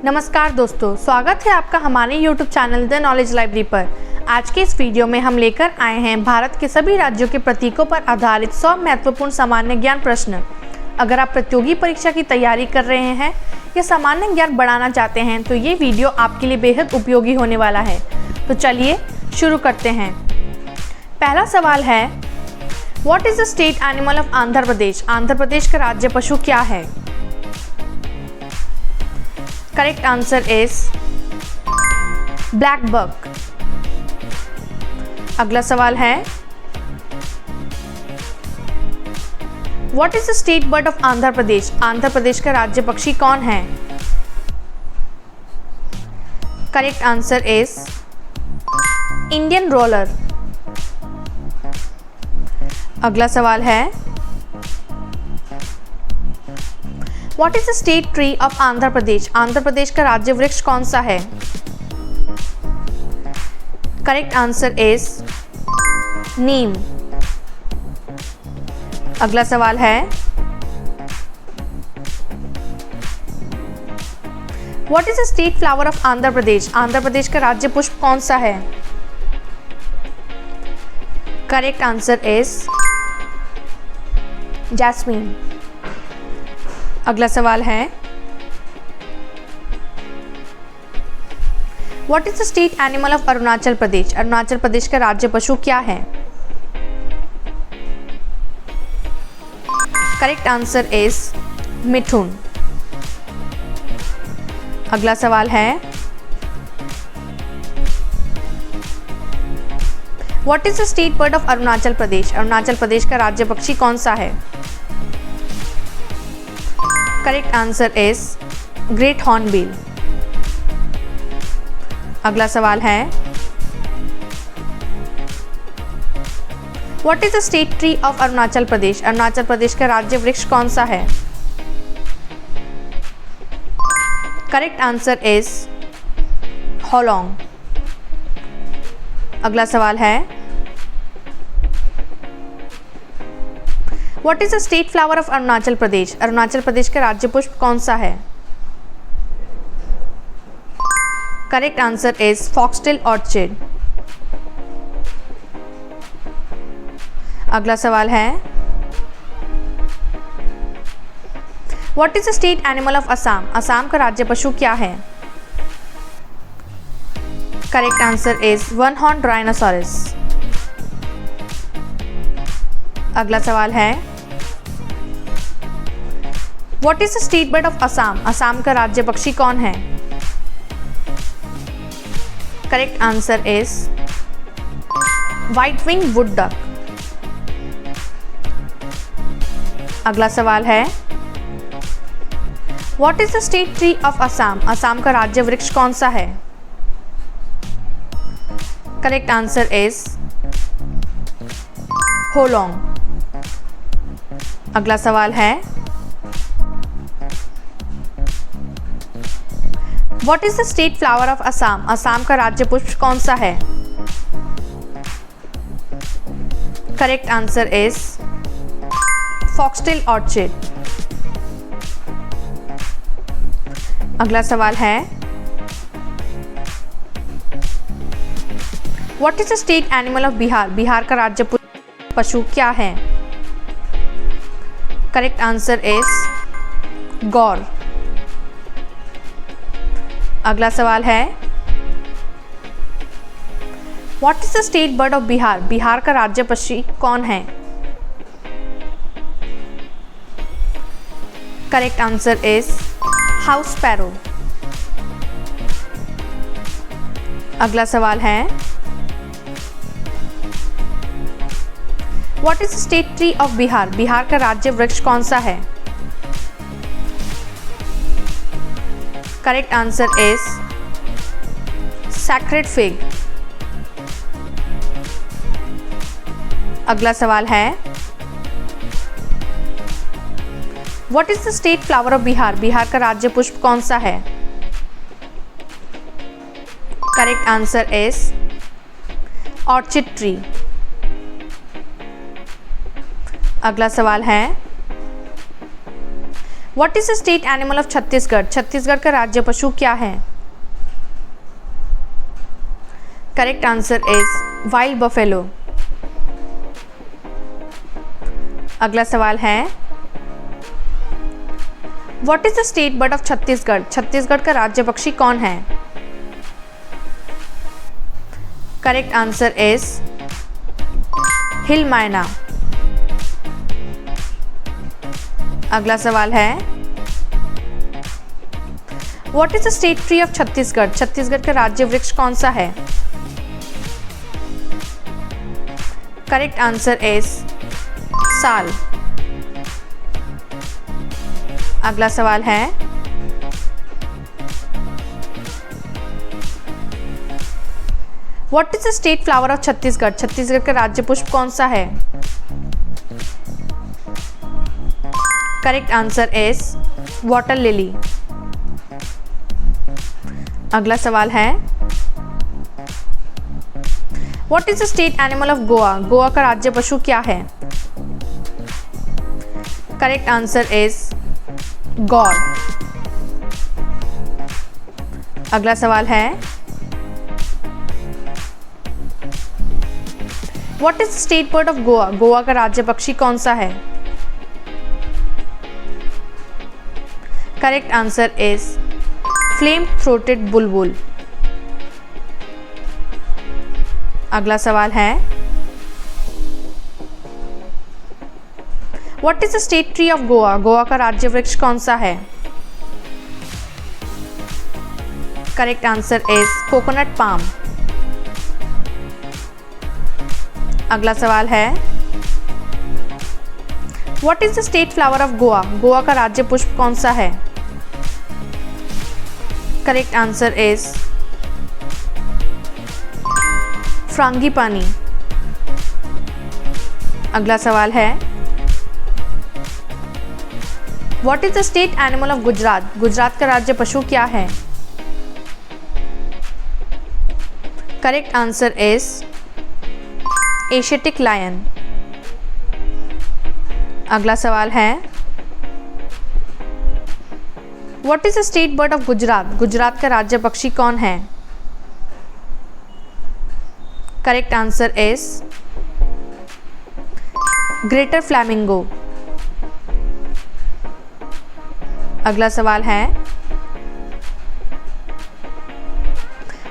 नमस्कार दोस्तों, स्वागत है आपका हमारे YouTube channel the knowledge library पर। आज के इस वीडियो में हम लेकर आए हैं भारत के सभी राज्यों के प्रतीकों पर आधारित 100 महत्वपूर्ण सामान्य ज्ञान प्रश्न। अगर आप प्रतियोगी परीक्षा की तैयारी कर रहे हैं या सामान्य ज्ञान बढ़ाना चाहते हैं तो ये वीडियो आपके लिए बेहद उपयोगी होने वाला है। तो चलिए शुरू करते हैं। पहला सवाल है, what is the state animal of Andhra Pradesh? Andhra Pradesh का राज्य पशु क्या है? Correct answer is black buck. अगला सवाल है, what is the state bird of Andhra Pradesh? Andhra Pradesh का राज्य पक्षी कौन है? Correct answer is Indian roller. अगला सवाल है, what is the state tree of Andhra Pradesh? Andhra Pradesh का राज्य वृक्ष कौन सा है? करेक्ट आंसर इज नीम। अगला सवाल है, what is the state flower of Andhra Pradesh? Andhra Pradesh का राज्य पुष्प कौन सा है? Correct answer is jasmine. अगला सवाल है, what is the state animal of Arunachal Pradesh? Arunachal Pradesh का राज्य पशु क्या है? Correct answer is mithun. अगला सवाल है, what is the state bird of Arunachal Pradesh? Arunachal Pradesh का राज्य पक्षी कौन सा है? Correct answer is great hornbill. अगला सवाल है, what is the state tree of Arunachal Pradesh? Arunachal Pradesh का राज्य वृक्ष कौन सा है? Correct answer is hollong. अगला सवाल है, what is the state flower of Arunachal Pradesh? Arunachal Pradesh का राज्य पुष्प कौन सा है? Correct answer is foxtail orchid. अगला सवाल है, what is the state animal of Assam? Assam का राज्य पशु क्या है? Correct answer is one horn rhinoceros. अगला सवाल है, what is the state bird of Assam? Assam का राज्य पक्षी कौन है? Correct answer is white wing wood duck. अगला सवाल है, what is the state tree of Assam? Assam का राज्य वृक्ष कौन सा है? Correct answer is hollong. अगला सवाल है, what is the state flower of Assam? Assam का राज्य पुष्प कौन सा है? Correct answer is foxtail orchid. अगला सवाल है, what is the state animal of Bihar? Bihar का राज्य पशु क्या है? करेक्ट आंसर इज गौर। अगला सवाल है, what is the state bird of Bihar? Bihar का राज्य पक्षी कौन है? Correct answer is house sparrow. अगला सवाल है, what is the state tree of Bihar? Bihar का राज्य वृक्ष कौन सा है? Correct answer is sacred fig. अगला सवाल है, what is the state flower of Bihar? Bihar का राज्य पुष्प कौन सा है? Correct answer is orchid tree. अगला सवाल है, what is the state animal of Chhattisgarh? Chhattisgarh का राज्य पशु क्या है? Correct answer is wild buffalo. अगला सवाल है, what is the state bird of Chhattisgarh? Chhattisgarh का राज्य पक्षी कौन है? करेक्ट आंसर इज हिल मैना। अगला सवाल है, what is the state tree of Chhattisgarh? Chhattisgarh का राज्य वृक्ष कौन सा है? करेक्ट आंसर इज साल। अगला सवाल है, what is the state flower of Chhattisgarh? Chhattisgarh का राज्य पुष्प कौन सा है? Correct answer is water lily. अगला सवाल है, what is the state animal of Goa? Goa का राज्य पशु क्या है? करेक्ट आंसर इज गौर। अगला सवाल है, what is the state bird of Goa? Goa का राज्य पक्षी कौन सा है? Correct answer is flame throated बुलबुल। अगला सवाल है, what is the state tree of Goa? Goa का राज्य वृक्ष कौन सा है? Correct answer is coconut palm. अगला सवाल है, what is the state flower of Goa? Goa का राज्य पुष्प कौन सा है? Correct answer is frangipani. अगला सवाल है, what is the state animal of Gujarat? Gujarat का राज्य पशु क्या है? Correct answer is Asiatic lion. अगला सवाल है, what is the state bird of Gujarat? Gujarat का राज्य पक्षी कौन है? Correct answer is greater flamingo. अगला सवाल है,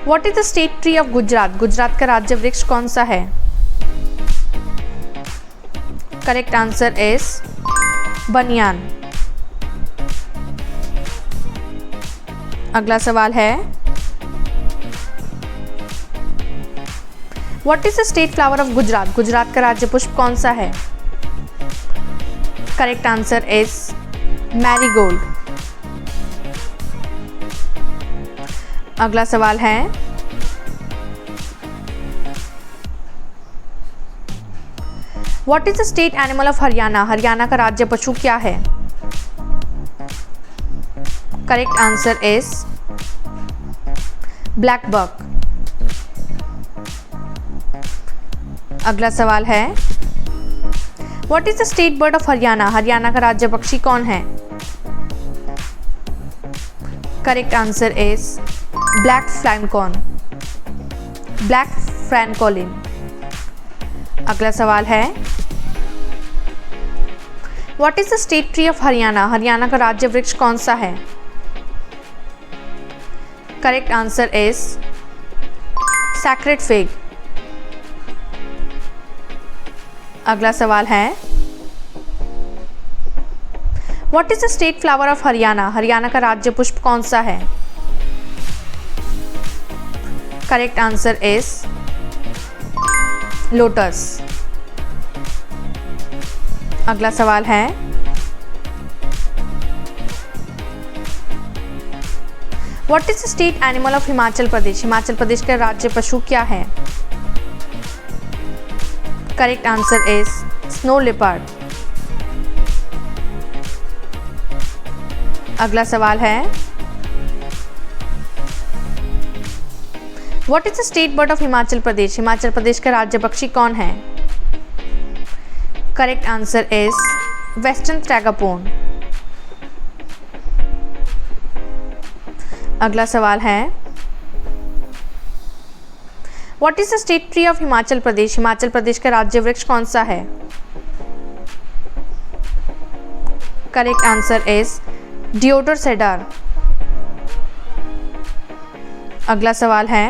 what is the state tree of Gujarat? Gujarat का राज्य वृक्ष कौन सा है? करेक्ट आंसर इज बनियान। अगला सवाल है, what is the state flower of Gujarat? Gujarat का राज्य पुष्प कौन सा है? Correct answer is marigold. अगला सवाल है, what is the state animal of Haryana? Haryana का राज्य पशु क्या है? Correct answer is black buck. अगला सवाल है, what is the state bird of Haryana? Haryana का राज्य पक्षी कौन है? Correct answer is black francolin. अगला सवाल है, what is the state tree of Haryana? Haryana का राज्य वृक्ष कौन सा है? Correct answer is sacred fig. अगला सवाल है, what is the state flower of Haryana? Haryana का राज्य पुष्प कौन सा है? Correct answer is lotus. अगला सवाल है, what is the state animal of Himachal Pradesh? Himachal Pradesh का राज्य पशु क्या है? Correct answer is snow leopard. अगला सवाल है, what is the state bird of Himachal Pradesh? Himachal Pradesh का राज्य पक्षी कौन है? Correct answer is western tragopan. अगला सवाल है, what is the state tree of Himachal Pradesh? Himachal Pradesh का राज्य वृक्ष कौन सा है? Correct answer is deodar cedar. अगला सवाल है,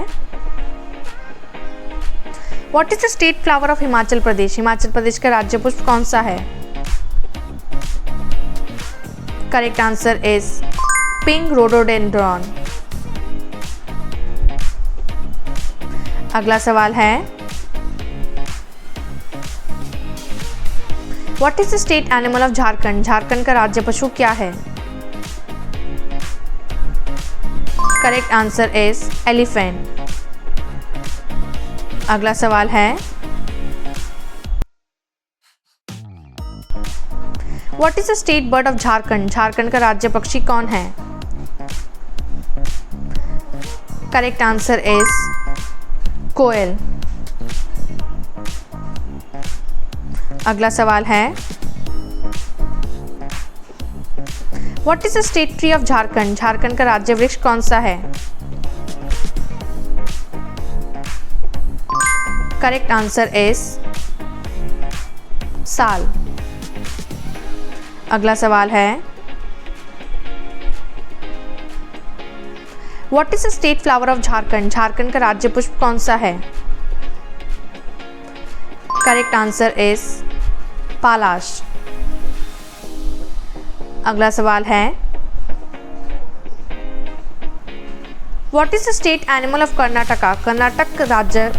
what is the state flower of Himachal Pradesh? Himachal Pradesh का राज्य पुष्प कौन सा है? Correct answer is pink rhododendron. अगला सवाल है, what is the state animal of Jharkhand? Jharkhand का राज्य पशु क्या है? Correct answer is elephant. अगला सवाल है, what is the state bird of Jharkhand? Jharkhand का राज्य पक्षी कौन है? करेक्ट आंसर इज कोयल। अगला सवाल है, what is the state tree of Jharkhand? Jharkhand का राज्य वृक्ष कौन सा है? करेक्ट आंसर इज साल। अगला सवाल है, what is the state flower of Jharkhand? Jharkhand का राज्य पुष्प कौन सा है? Correct answer is palash. अगला सवाल है, what is the state animal of Karnataka? Karnataka राज्य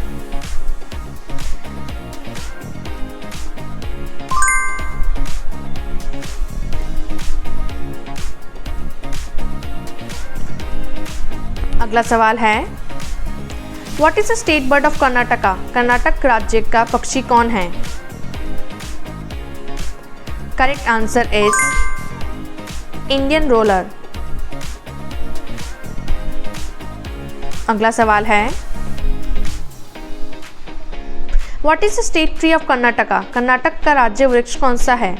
अगला सवाल है, what is the state bird of Karnataka? Karnataka राज्य का पक्षी कौन है? Correct answer is Indian roller. अगला सवाल है, what is the state tree of Karnataka? Karnataka का राज्य वृक्ष कौन सा है?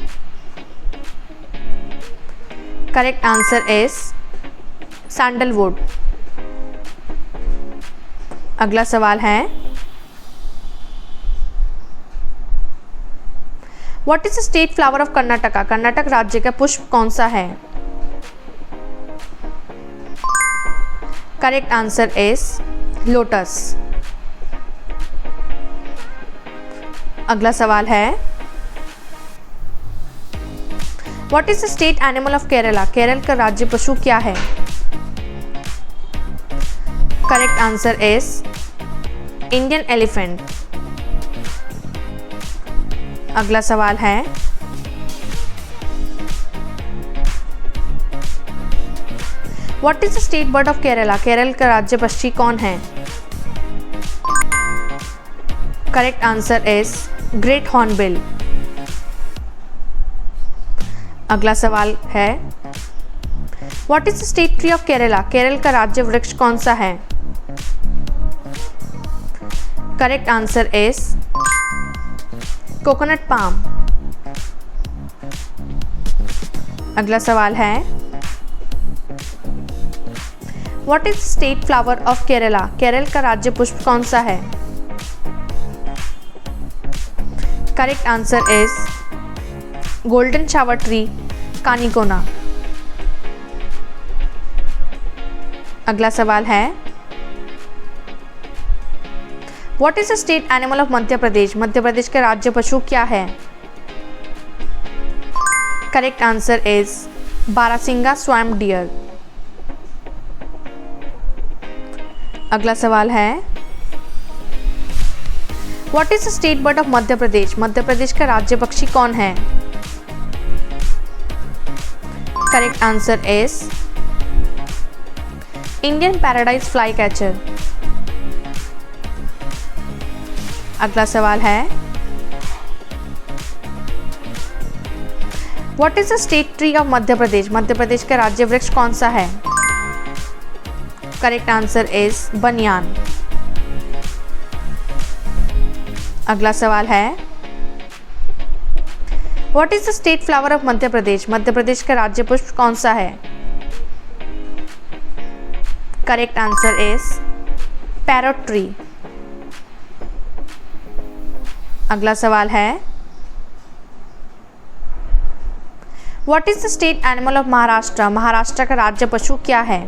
Correct answer is sandalwood. अगला सवाल है, what is the state flower of Karnataka? Karnataka राज्य का पुष्प कौन सा है? Correct answer is lotus. अगला सवाल है, what is the state animal of Kerala? Kerala का राज्य पशु क्या है? Correct answer is Indian elephant. अगला सवाल है, what is the state bird of Kerala? Kerala का राज्य पक्षी कौन है? Correct answer is great hornbill. अगला सवाल है, what is the state tree of Kerala? Kerala का राज्य वृक्ष कौन सा है? Correct answer is coconut palm. अगला सवाल है, what is state flower of Kerala? Kerala का राज्य पुष्प कौन सा है? Correct answer is golden shower tree kanikonna. अगला सवाल है, what is the state animal of Madhya Pradesh? Madhya Pradesh का राज्य पशु क्या है? Correct answer is barasingha swamp deer. अगला सवाल है, what is the state bird of Madhya Pradesh? Madhya Pradesh का राज्य पक्षी कौन है? Correct answer is Indian paradise flycatcher. अगला सवाल है, what is the state tree of Madhya Pradesh? Madhya Pradesh का राज्य वृक्ष कौन सा है? करेक्ट आंसर इज बनियान। अगला सवाल है, what is the state flower of Madhya Pradesh? Madhya Pradesh का राज्य पुष्प कौन सा है? Correct answer is parrot tree. अगला सवाल है, what is the state animal of Maharashtra? Maharashtra का राज्य पशु क्या है?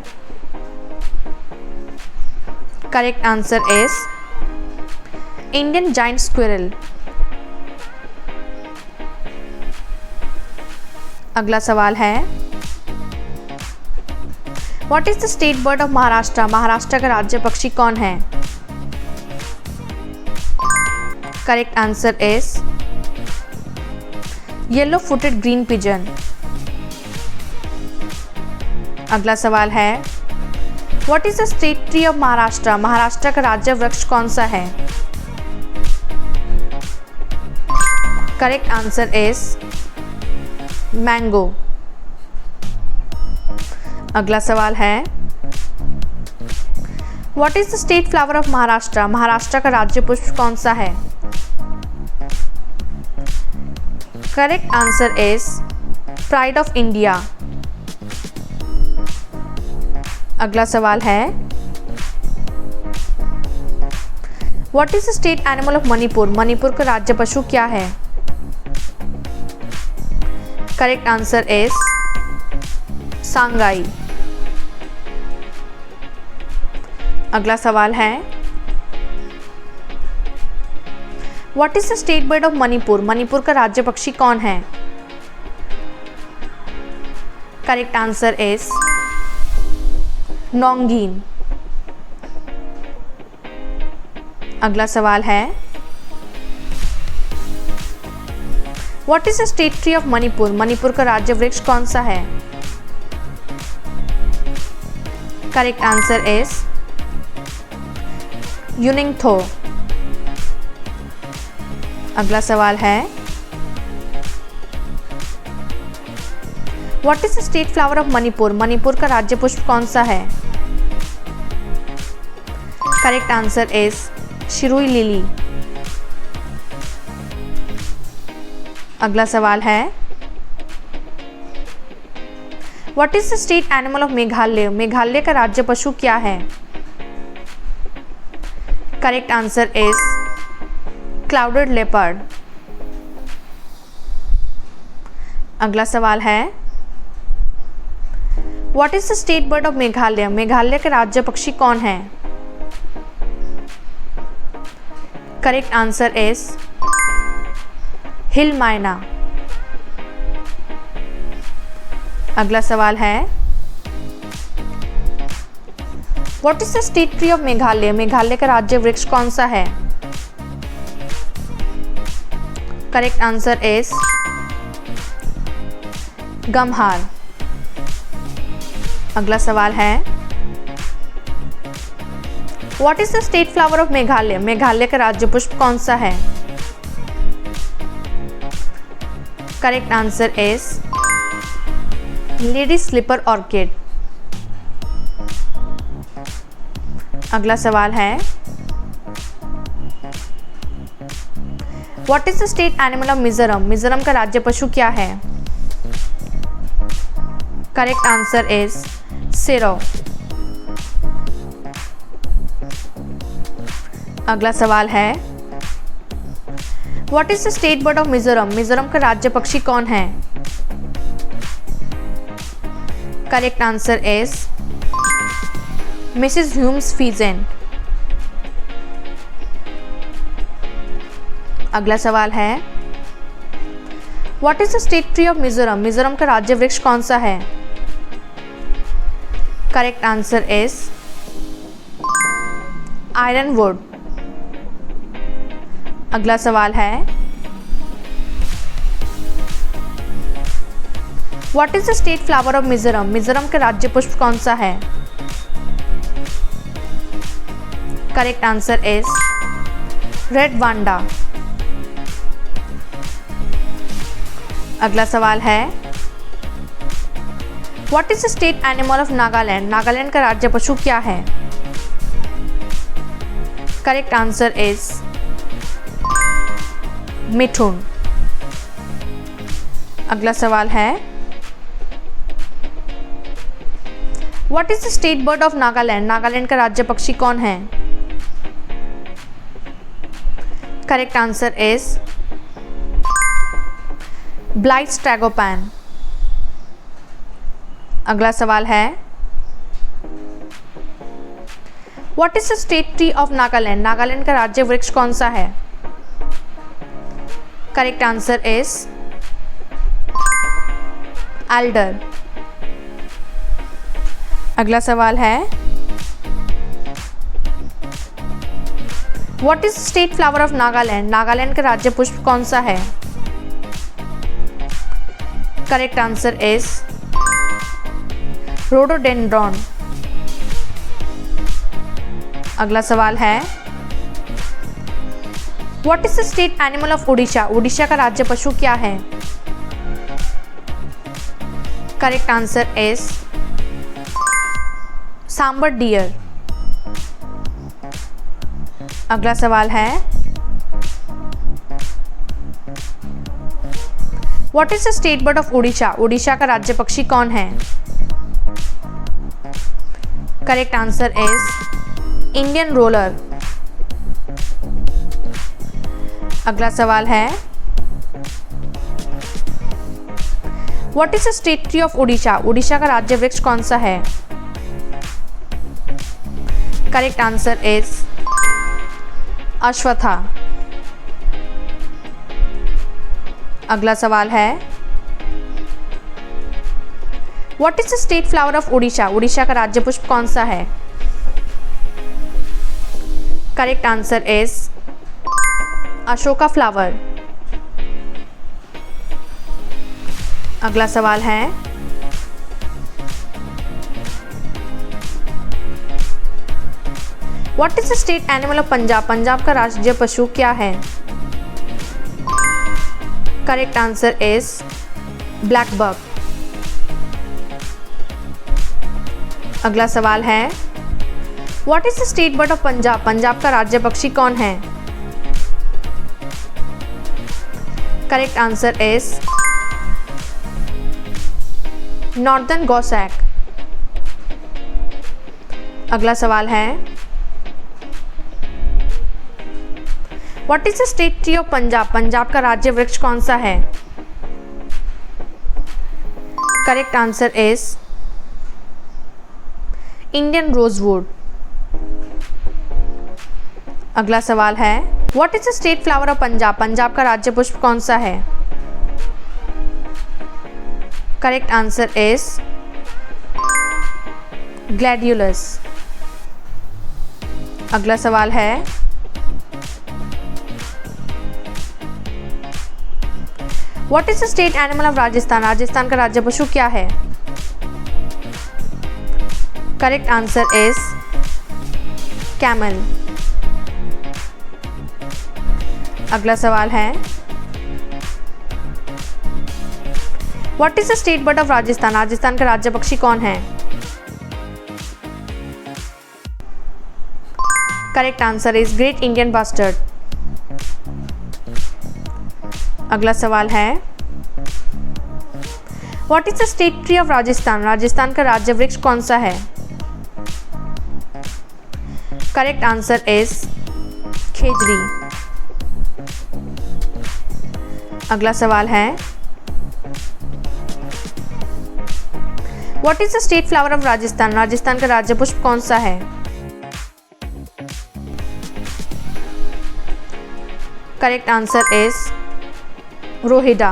Correct answer is Indian giant squirrel. अगला सवाल है, what is the state bird of Maharashtra? Maharashtra का राज्य पक्षी कौन है? Correct answer is yellow footed green pigeon. अगला सवाल है, what is the state tree of Maharashtra? Maharashtra का राज्य वृक्ष कौन सा है? Correct answer is mango. अगला सवाल है, what is the state flower of Maharashtra? Maharashtra का राज्य पुष्प कौन सा है? Correct answer is pride of India. अगला सवाल है, what is the state animal of Manipur? Manipur का राज्य पशु क्या है? Correct answer is sangai. अगला सवाल है, what is the state bird of Manipur? Manipur का राज्य पक्षी कौन है? Correct answer is nongin. अगला सवाल है, what is the state tree of Manipur? Manipur का राज्य वृक्ष कौन सा है? Correct answer is uningthou. अगला सवाल है, what is the state flower of Manipur? Manipur का राज्य पुष्प कौन सा है? Correct answer is Shirui lily. अगला सवाल है, what is the state animal of Meghalaya? Meghalaya का राज्य पशु क्या है? Correct answer is clouded leopard. अगला सवाल है, what is the state bird of Meghalaya? Meghalaya का राज्य पक्षी कौन है? करेक्ट आंसर इज हिल मायना। अगला सवाल है, what is the state tree of Meghalaya? Meghalaya का राज्य वृक्ष कौन सा है? Correct answer is gamhar. अगला सवाल है, what is the state flower of Meghalaya? Meghalaya का राज्य पुष्प कौन सा है? Correct answer is lady slipper orchid. अगला सवाल है, what is the state animal of Mizoram? Mizoram का राज्य पशु क्या है? Correct answer is serow. अगला सवाल है, what is the state bird of Mizoram? Mizoram का राज्य पक्षी कौन है? Correct answer is Mrs Hume's peasant. अगला सवाल है, what is the state tree of Mizoram? Mizoram का राज्य वृक्ष कौन सा है? Correct answer is iron would. अगला सवाल है, what is the state flower of Mizoram? Mizoram का राज्य पुष्प कौन सा है? Correct answer is red Wanda. अगला सवाल है, what is the state animal of Nagaland? Nagaland का राज्य पशु क्या है? Correct answer is mithun. अगला सवाल है, what is the state bird of Nagaland? Nagaland का राज्य पक्षी कौन है? Correct answer is Blyth's tragopan. अगला सवाल है, what is the state tree of Nagaland? Nagaland का राज्य वृक्ष कौन सा है? Correct answer is alder. अगला सवाल है, what is state flower of Nagaland? Nagaland का राज्य पुष्प कौन सा है? Correct answer is rhododendron. अगला सवाल है, what is the state animal of Orissa? Orissa का राज्य पशु क्या है? Correct answer is sambar deer. अगला सवाल है, what is the state bird of Orissa? Orissa का राज्य पक्षी कौन है? Correct answer is Indian roller. अगला सवाल है, what is the state tree of Orissa? Orissa का राज्य वृक्ष कौन सा है? Correct answer is ashvattha. अगला सवाल है, what is the state flower of Orissa? Orissa का राज्य पुष्प कौन सा है? Correct answer is Ashoka flower. अगला सवाल है, what is the state animal of Punjab? Punjab का राज्य पशु क्या है? Correct answer is black buck. अगला सवाल है, what is the state bird of Punjab? Punjab का राज्य पक्षी कौन है? Correct answer is northern goshawk. अगला सवाल है, what is the state tree of Punjab? Punjab का राज्य वृक्ष कौन सा है? Correct answer is Indian rosewood. अगला सवाल है, what is the state flower of Punjab? Punjab का राज्य पुष्प कौन सा है? Correct answer is gladiolus. अगला सवाल है, what is the state animal of Rajasthan? Rajasthan का राज्य पशु क्या है? Correct answer is camel. अगला सवाल है, what is the state bird of Rajasthan? Rajasthan का राज्य पक्षी कौन है? Correct answer is great Indian bustard. अगला सवाल है, what is the state tree of Rajasthan? Rajasthan का राज्य वृक्ष कौन सा है? Correct answer is khejri. अगला सवाल है, what is the state flower of Rajasthan? Rajasthan का राज्य पुष्प कौन सा है? Correct answer is rohida.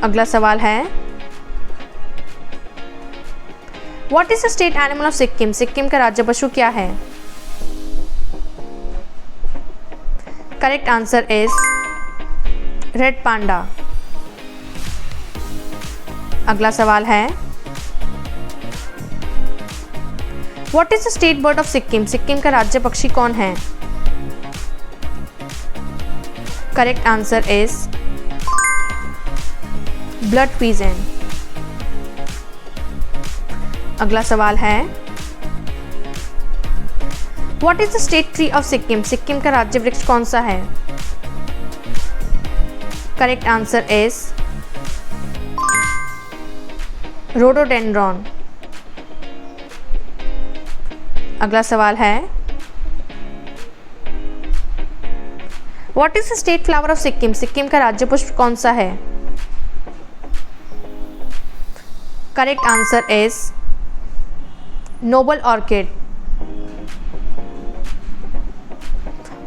अगला सवाल है, what is the state animal of Sikkim? Sikkim का राज्य पशु क्या है? Correct answer is red panda. अगला सवाल है, what is the state bird of Sikkim? Sikkim का राज्य पक्षी कौन है? Correct answer is blood pigeon. अगला सवाल है, what is the state tree of Sikkim? Sikkim का राज्य वृक्ष कौन सा है? Correct answer is rhododendron. अगला सवाल है, what is the state flower of Sikkim? Sikkim का राज्य पुष्प कौन सा है? Correct answer is noble orchid.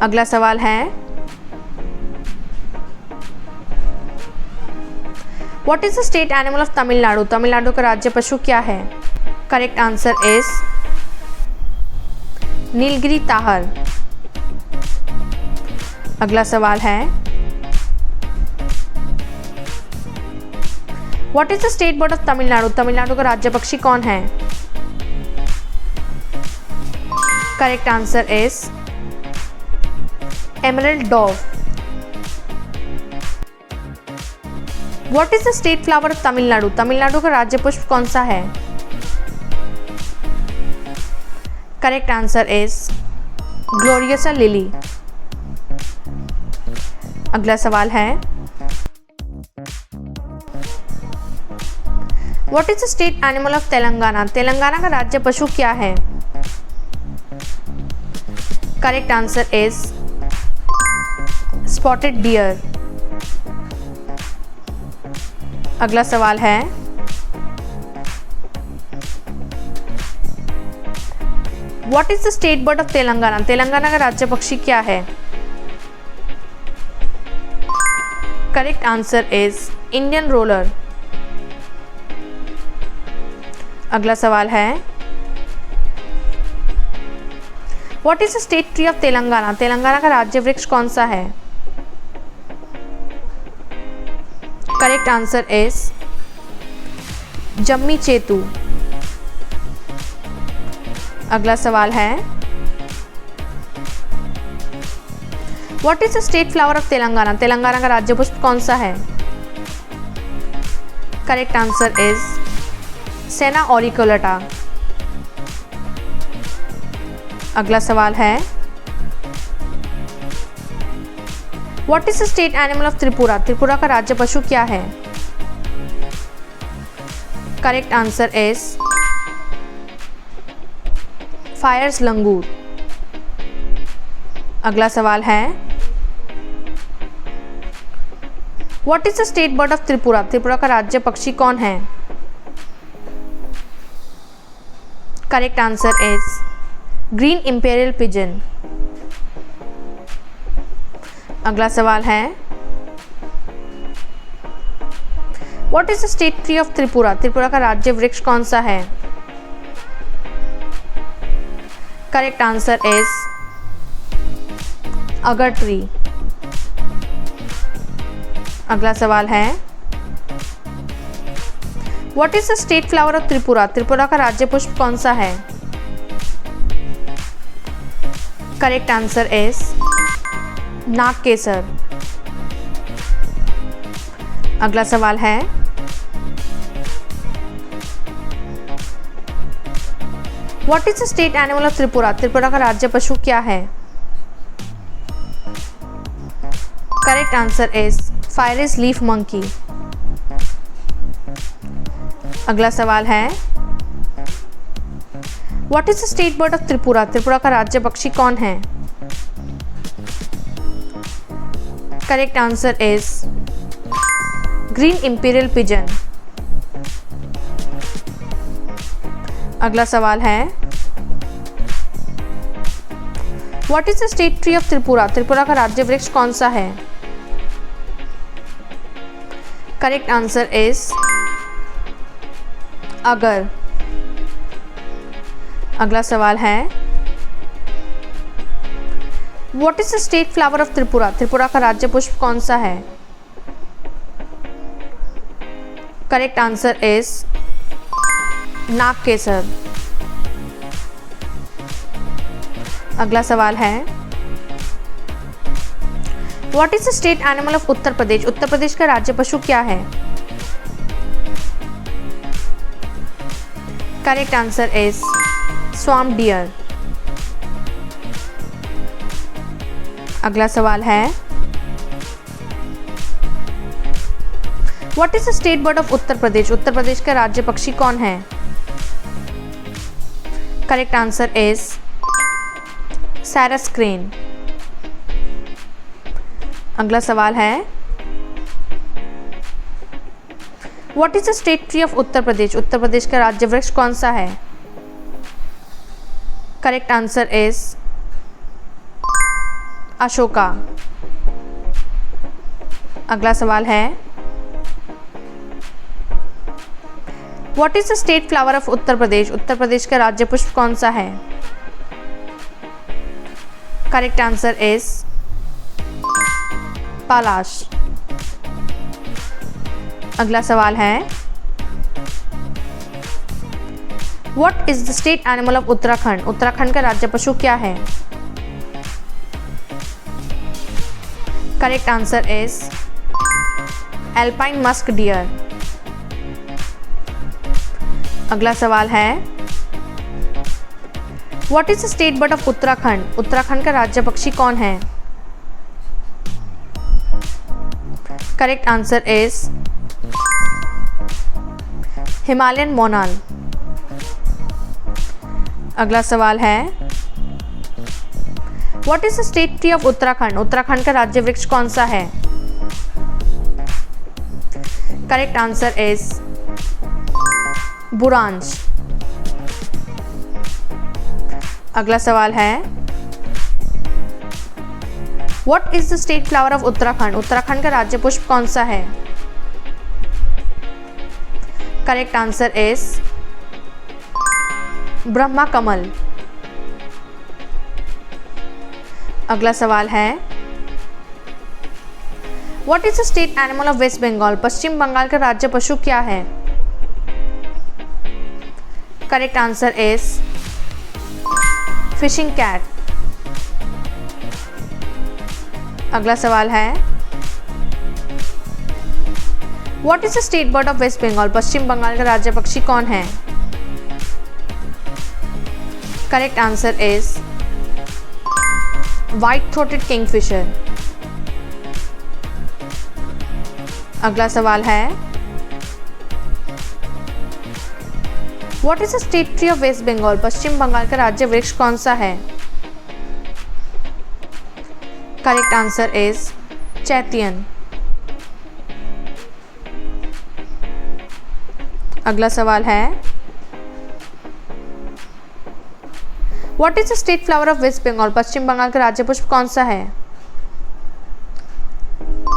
अगला सवाल है, what is the state animal of Tamil Nadu? Tamil Nadu का राज्य पशु क्या है? Correct answer is Nilgiri tahr. अगला सवाल है, what is the state bird of Tamil Nadu? Tamil Nadu का राज्य पक्षी कौन है? Correct answer is emerald dove. What is the state flower of Tamil Nadu? Tamil Nadu का राज्य पुष्प कौन सा है? Correct answer is gloriosa lily. अगला सवाल है, what is the state animal of Telangana? Telangana का राज्य पशु क्या है? Correct answer is spotted deer. अगला सवाल है, what is the state bird of Telangana? Telangana का राज्य पक्षी क्या है? Correct answer is Indian roller. अगला सवाल है, what is the state tree of Telangana? Telangana का राज्य वृक्ष कौन सा है? करेक्ट आंसर इज जम्मी चेतू। अगला सवाल है, what is the state flower of Telangana? Telangana का राज्य पुष्प कौन सा है? करेक्ट आंसर इज सेना ऑरिकुलेटा। अगला सवाल है, what is the state animal of Tripura? Tripura का राज्य पशु क्या है? करेक्ट आंसर इज फायर्स लंगूर। अगला सवाल है, what is the state bird of Tripura? Tripura का राज्य पक्षी कौन है? Correct answer is green imperial pigeon. अगला सवाल है, what is the state tree of Tripura? Tripura का राज्य वृक्ष कौन सा है? करेक्ट आंसर इज अगर ट्री। अगला सवाल है, what is the state flower of Tripura? Tripura का राज्य पुष्प कौन सा है? करेक्ट आंसर इज नागकेसर। अगला सवाल है, what is the state animal of Tripura? Tripura का राज्य पशु क्या है? Correct answer is Phayre's leaf monkey. अगला सवाल है, what is the state bird of Tripura? Tripura का राज्य पक्षी कौन है? Correct answer is green imperial pigeon. अगला सवाल है, what is the state tree of Tripura? Tripura का राज्य वृक्ष कौन सा है? करेक्ट आंसर इज अगर। अगला सवाल है, what is the state flower of Tripura? Tripura का राज्य पुष्प कौन सा है? करेक्ट आंसर इज नागकेसर। अगला सवाल है, what is the state animal of Uttar Pradesh? Uttar Pradesh का राज्य पशु क्या है? Correct answer is swamp deer. अगला सवाल है, what is the state bird of Uttar Pradesh? Uttar Pradesh का राज्य पक्षी कौन है? Correct answer is sarus crane. अगला सवाल है, what is the state tree of Uttar Pradesh? Uttar Pradesh का राज्य वृक्ष कौन सा है? Correct answer is Ashoka. अगला सवाल है, what is the state flower of Uttar Pradesh? Uttar Pradesh का राज्य पुष्प कौन सा है? Correct answer is palash. अगला सवाल है, what is the state animal of Uttarakhand? Uttarakhand का राज्य पशु क्या है? Correct answer is alpine musk deer. अगला सवाल है, what is the state bird of Uttarakhand? Uttarakhand का राज्य पक्षी कौन है? Correct answer is Himalayan monal. अगला सवाल है, what is the state tree of Uttarakhand? Uttarakhand का राज्य वृक्ष कौन सा है? करेक्ट आंसर इज बुरांश। अगला सवाल है, what is the state flower of Uttarakhand? Uttarakhand का राज्य पुष्प कौन सा है? Correct answer is Brahma kamal. अगला सवाल है, what is the state animal of west Bengal? Paschim Bengal का राज्य पशु क्या है? Correct answer is fishing cat. अगला सवाल है, what is the state bird of west Bengal? Paschim Bengal का राज्य पक्षी कौन है? Correct answer is white throated Kingfisher. अगला सवाल है, what is the state tree of west Bengal? Paschim Bengal का राज्य वृक्ष कौन सा है? Correct answer is chatim. अगला सवाल है, what is the state flower of west Bengal? Paschim Bengal का राज्य पुष्प कौन सा है?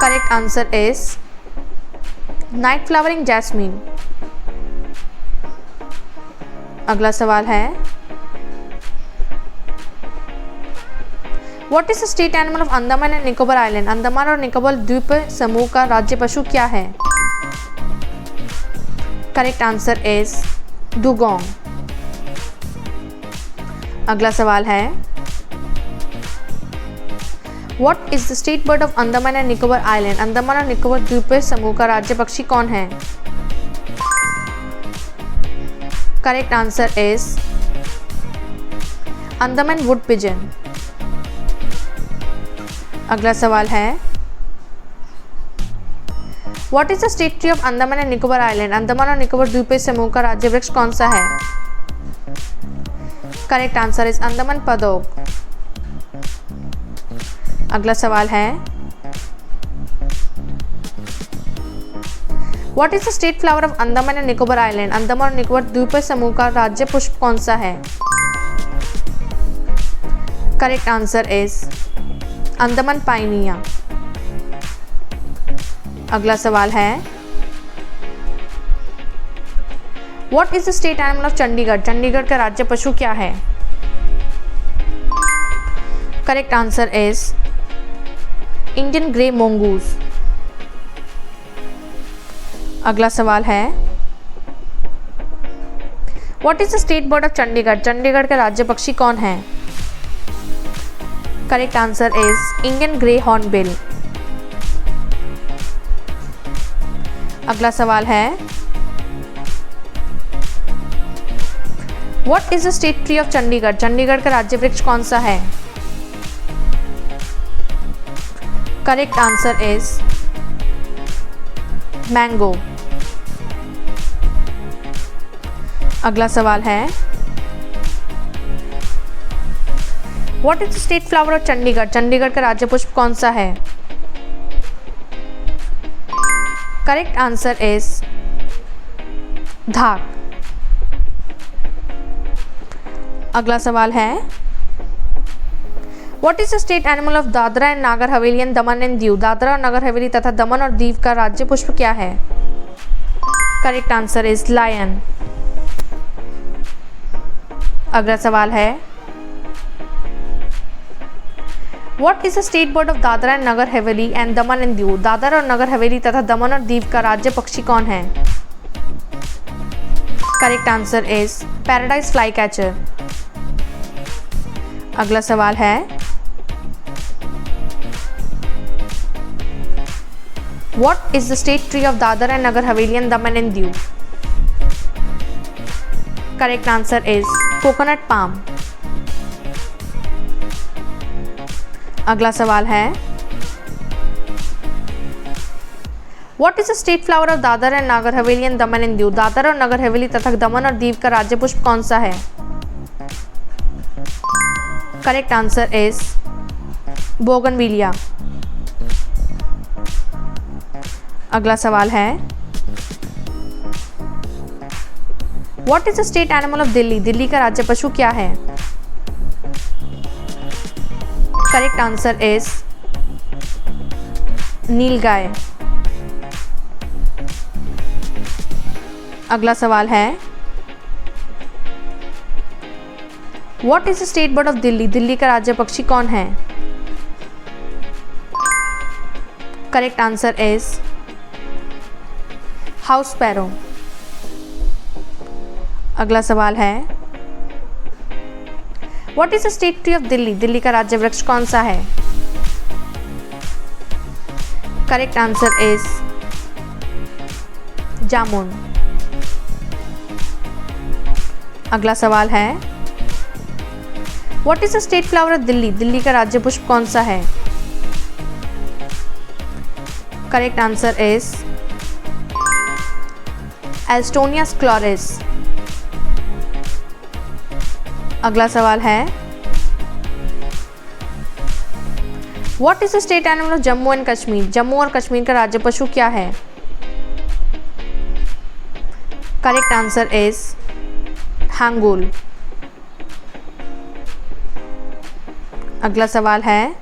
Correct answer is night flowering jasmine. अगला सवाल है, what is the state animal of Andaman and Nicobar island? Andaman और निकोबार द्वीप समूह का राज्य पशु क्या है? Correct answer is dugong. अगला सवाल है, what is the state bird of Andaman and Nicobar island? Andaman और निकोबार द्वीप समूह का राज्य पक्षी कौन है? Correct answer is Andaman would pigeon. अगला सवाल है, what is the state tree of Andaman and Nicobar island? Andaman और निकोबार द्वीप समूह का राज्य वृक्ष कौन सा है? Correct answer is Andaman padauk. अगला सवाल है, what is the state flower of Andaman and Nicobar island? Andaman और निकोबार द्वीप समूह का राज्य पुष्प कौन सा है? Correct answer is Andaman pyinma. अगला सवाल है, what is the state animal of Chandigarh? Chandigarh का राज्य पशु क्या है? Correct answer is Indian grey mongoose. अगला सवाल है, what is the state bird of Chandigarh? Chandigarh का राज्य पक्षी कौन है? Correct answer is Indian grey hornbill. अगला सवाल है, what is the state tree of Chandigarh? Chandigarh का राज्य वृक्ष कौन सा है? Correct answer is mango. अगला सवाल है, what is the state flower of Chandigarh? Chandigarh का राज्य पुष्प कौन सा है? करेक्ट आंसर इज धाक। अगला सवाल है, what is the state animal of Dadra and Nagar Haveli and Daman and Diu? Dadra और नगर हवेली तथा दमन और दीव का राज्य पुष्प क्या है? Correct answer is lion. अगला सवाल है, what is the state bird of Dadra and Nagar Haveli and Daman and Diu? Dadra और नगर हवेली तथा दमन और दीव का राज्य पक्षी कौन है? Correct answer is paradise flycatcher. अगला सवाल है, what is the state tree of Dadra and Nagar Haveli and Daman and Diu? Correct answer is coconut palm. अगला सवाल है, what is the state flower of Dadra and Nagar Haveli and Daman and Diu? Dadar और नगर हवेली तथा दमन और दीव का राज्य पुष्प कौन सा है? Correct answer is bougainvillea. अगला सवाल है, what is the state animal of Delhi? Delhi का राज्य पशु क्या है? करेक्ट आंसर इज नीलगाय। अगला सवाल है, what is the state bird of Delhi? Delhi का राज्य पक्षी कौन है? Correct answer is house sparrow. अगला सवाल है, what is the state tree of Delhi? Delhi का राज्य वृक्ष कौन सा है? करेक्ट आंसर इज जामुन। अगला सवाल है, what is the state flower of Delhi? Delhi का राज्य पुष्प कौन सा है? Correct answer is alstonia scholaris. अगला सवाल है, what is the state animal of Jammu and Kashmir? Jammu और कश्मीर का राज्य पशु क्या है? Correct answer is hangul. अगला सवाल है,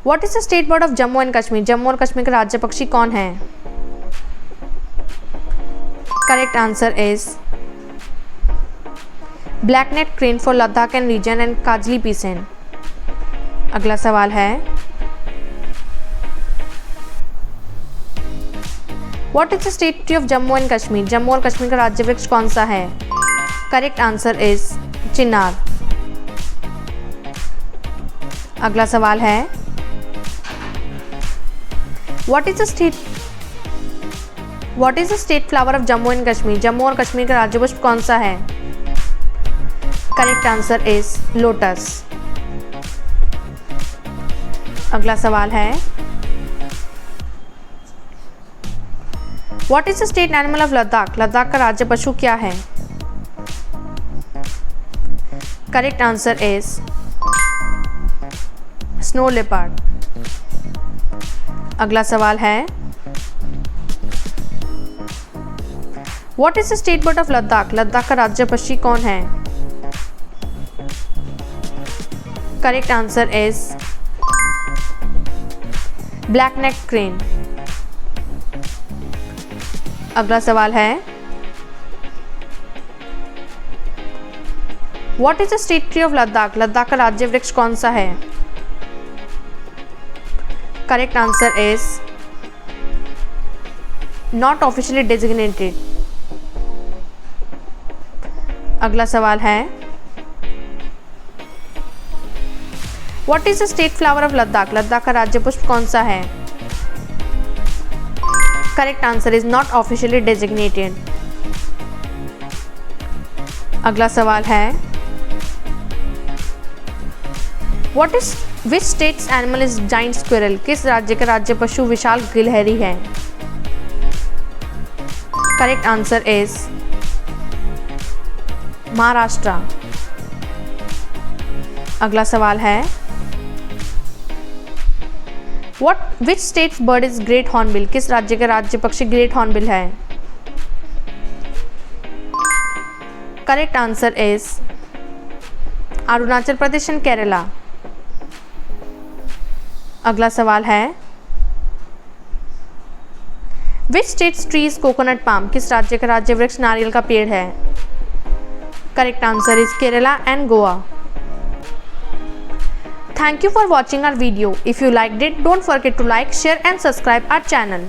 what is the state bird of Jammu and Kashmir? Jammu और कश्मीर का राज्य पक्षी कौन है? Correct answer is black neck crane for Ladakh and region and काजली पीसेन। अगला सवाल है, what is the state tree of Jammu and Kashmir? Jammu और कश्मीर का राज्य वृक्ष कौन सा है? Correct answer is chinar. अगला सवाल है, what is the state flower of Jammu and Kashmir? Jammu और कश्मीर का राज्य पुष्प कौन सा है? Correct answer is lotus. अगला सवाल है, what is the state animal of Ladakh? Ladakh का राज्य पशु क्या है? Correct answer is snow leopard. अगला सवाल है, what is the state bird of Ladakh? Ladakh का राज्य पक्षी कौन है? Correct answer is black neck crane. अगला सवाल है, what is the state tree of Ladakh? Ladakh का राज्य वृक्ष कौन सा है? Correct answer is not officially designated. अगला सवाल है, what is the state flower of Ladakh? Ladakh का राज्य पुष्प कौन सा है? Correct answer is not officially designated. अगला सवाल है, what is which states animal is giant squirrel? किस राज्य का राज्य पशु विशाल गिलहरी है? Correct answer is Maharashtra. अगला सवाल है which states bird is great hornbill? किस राज्य का राज्य पक्षी ग्रेट हॉर्नबिल है? Correct answer is Arunachal Pradesh and Kerala. अगला सवाल है which states tree is coconut palm? किस राज्य का राज्य वृक्ष नारियल का पेड़ है? Correct answer is Kerala and Goa. Thank you for watching our video. If you liked it, don't forget to like, share and subscribe our channel.